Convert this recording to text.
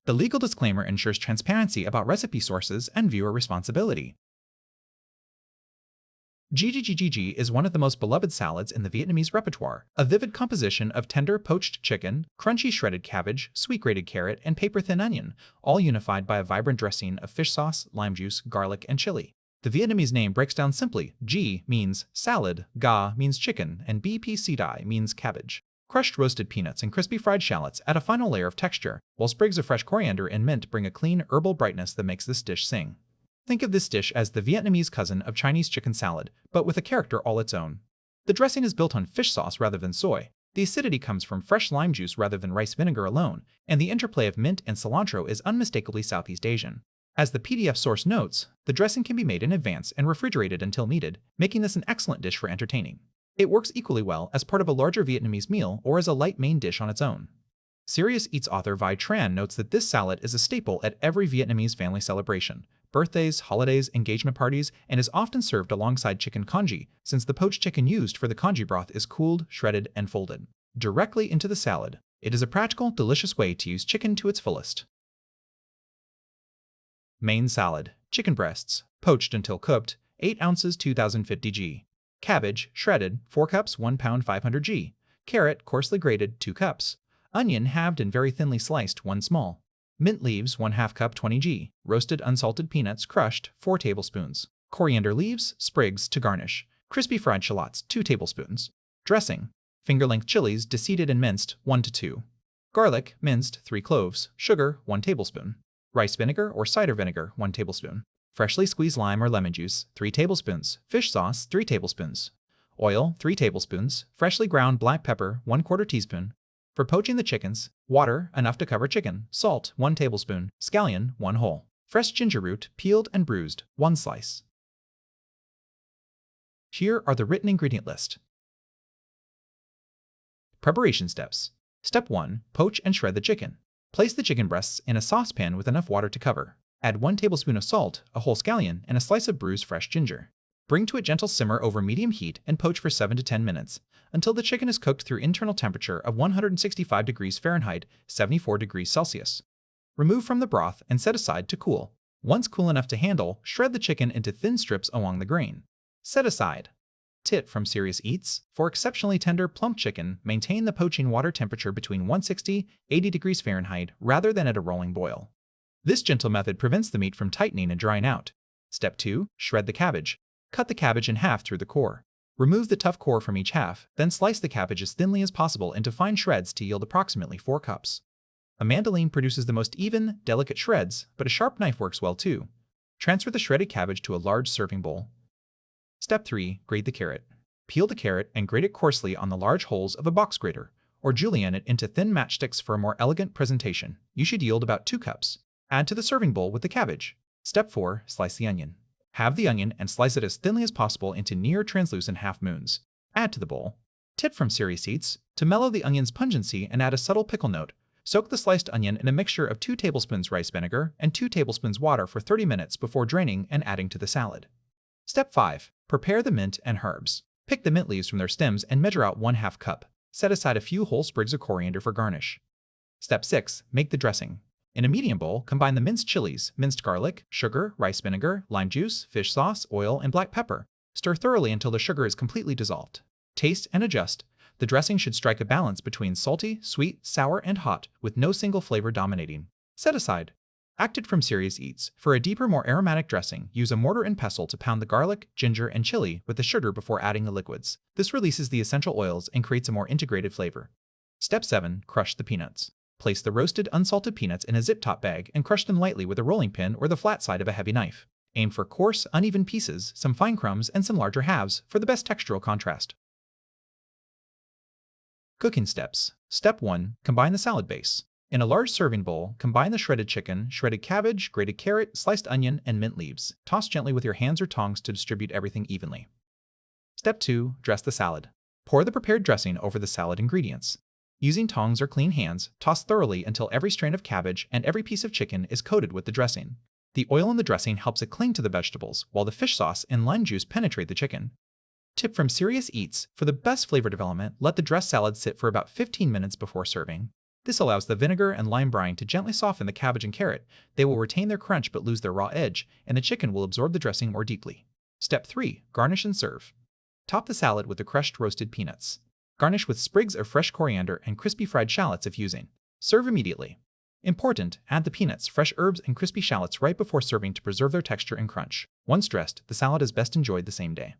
The legal disclaimer ensures transparency about recipe sources and viewer responsibility. Gggg is one of the most beloved salads in the Vietnamese repertoire, a vivid composition of tender poached chicken, crunchy shredded cabbage, sweet grated carrot, and paper-thin onion, all unified by a vibrant dressing of fish sauce, lime juice, garlic, and chili. The Vietnamese name breaks down simply. G means salad, Ga means chicken, and Bp Dai means cabbage. Crushed roasted peanuts and crispy fried shallots add a final layer of texture, while sprigs of fresh coriander and mint bring a clean, herbal brightness that makes this dish sing. Think of this dish as the Vietnamese cousin of Chinese chicken salad, but with a character all its own. The dressing is built on fish sauce rather than soy. The acidity comes from fresh lime juice rather than rice vinegar alone, and the interplay of mint and cilantro is unmistakably Southeast Asian. As the PDF source notes, the dressing can be made in advance and refrigerated until needed, making this an excellent dish for entertaining. It works equally well as part of a larger Vietnamese meal or as a light main dish on its own. Serious Eats author Vi Tran notes that this salad is a staple at every Vietnamese family celebration, birthdays, holidays, engagement parties, and is often served alongside chicken congee, since the poached chicken used for the congee broth is cooled, shredded, and folded directly into the salad. It is a practical, delicious way to use chicken to its fullest. Main salad: chicken breasts, poached until cooked, 8 ounces 2050 g. Cabbage, shredded, 4 cups 1 pound 500 g. Carrot, coarsely grated, 2 cups. Onion, halved and very thinly sliced, 1 small. Mint leaves, 1/2 cup 20 g. Roasted unsalted peanuts, crushed, 4 tablespoons. Coriander leaves, sprigs to garnish. Crispy fried shallots, 2 tablespoons. Dressing: finger-length chilies, deseeded and minced, 1 to 2. Garlic, minced, 3 cloves. Sugar, 1 tablespoon. Rice vinegar or cider vinegar, 1 tablespoon. Freshly squeezed lime or lemon juice, 3 tablespoons. Fish sauce, 3 tablespoons. Oil, 3 tablespoons. Freshly ground black pepper, 1/4 teaspoon. For poaching the chickens: water, enough to cover chicken. Salt, 1 tablespoon. Scallion, 1 whole. Fresh ginger root, peeled and bruised, 1 slice. Here are the written ingredient list. Preparation steps. Step 1. Poach and shred the chicken. Place the chicken breasts in a saucepan with enough water to cover. Add 1 tablespoon of salt, a whole scallion, and a slice of bruised fresh ginger. Bring to a gentle simmer over medium heat and poach for 7 to 10 minutes, until the chicken is cooked through internal temperature of 165 degrees Fahrenheit, 74 degrees Celsius. Remove from the broth and set aside to cool. Once cool enough to handle, shred the chicken into thin strips along the grain. Set aside. Tip from Serious Eats: for exceptionally tender, plump chicken, maintain the poaching water temperature between 160–80 degrees Fahrenheit rather than at a rolling boil. This gentle method prevents the meat from tightening and drying out. Step 2. Shred the cabbage. Cut the cabbage in half through the core. Remove the tough core from each half, then slice the cabbage as thinly as possible into fine shreds to yield approximately 4 cups. A mandoline produces the most even, delicate shreds, but a sharp knife works well too. Transfer the shredded cabbage to a large serving bowl. Step 3. Grate the carrot. Peel the carrot and grate it coarsely on the large holes of a box grater, or julienne it into thin matchsticks for a more elegant presentation. You should yield about 2 cups. Add to the serving bowl with the cabbage. Step 4. Slice the onion. Halve the onion and slice it as thinly as possible into near translucent half moons. Add to the bowl. Tip from Serious Eats: to mellow the onion's pungency and add a subtle pickle note, soak the sliced onion in a mixture of 2 tablespoons rice vinegar and 2 tablespoons water for 30 minutes before draining and adding to the salad. Step 5. Prepare the mint and herbs. Pick the mint leaves from their stems and measure out 1/2 cup. Set aside a few whole sprigs of coriander for garnish. Step 6. Make the dressing. In a medium bowl, combine the minced chilies, minced garlic, sugar, rice vinegar, lime juice, fish sauce, oil, and black pepper. Stir thoroughly until the sugar is completely dissolved. Taste and adjust. The dressing should strike a balance between salty, sweet, sour, and hot, with no single flavor dominating. Set aside. Acted from Serious Eats: for a deeper, more aromatic dressing, use a mortar and pestle to pound the garlic, ginger, and chili with the sugar before adding the liquids. This releases the essential oils and creates a more integrated flavor. Step 7. Crush the peanuts. Place the roasted, unsalted peanuts in a zip-top bag and crush them lightly with a rolling pin or the flat side of a heavy knife. Aim for coarse, uneven pieces, some fine crumbs, and some larger halves for the best textural contrast. Cooking steps. Step 1. Combine the salad base. In a large serving bowl, combine the shredded chicken, shredded cabbage, grated carrot, sliced onion, and mint leaves. Toss gently with your hands or tongs to distribute everything evenly. Step 2. Dress the salad. Pour the prepared dressing over the salad ingredients. Using tongs or clean hands, toss thoroughly until every strain of cabbage and every piece of chicken is coated with the dressing. The oil in the dressing helps it cling to the vegetables, while the fish sauce and lime juice penetrate the chicken. Tip from Serious Eats: for the best flavor development, let the dressed salad sit for about 15 minutes before serving. This allows the vinegar and lime brine to gently soften the cabbage and carrot. They will retain their crunch but lose their raw edge, and the chicken will absorb the dressing more deeply. Step 3. Garnish and serve. Top the salad with the crushed roasted peanuts. Garnish with sprigs of fresh coriander and crispy fried shallots if using. Serve immediately. Important, add the peanuts, fresh herbs, and crispy shallots right before serving to preserve their texture and crunch. Once dressed, the salad is best enjoyed the same day.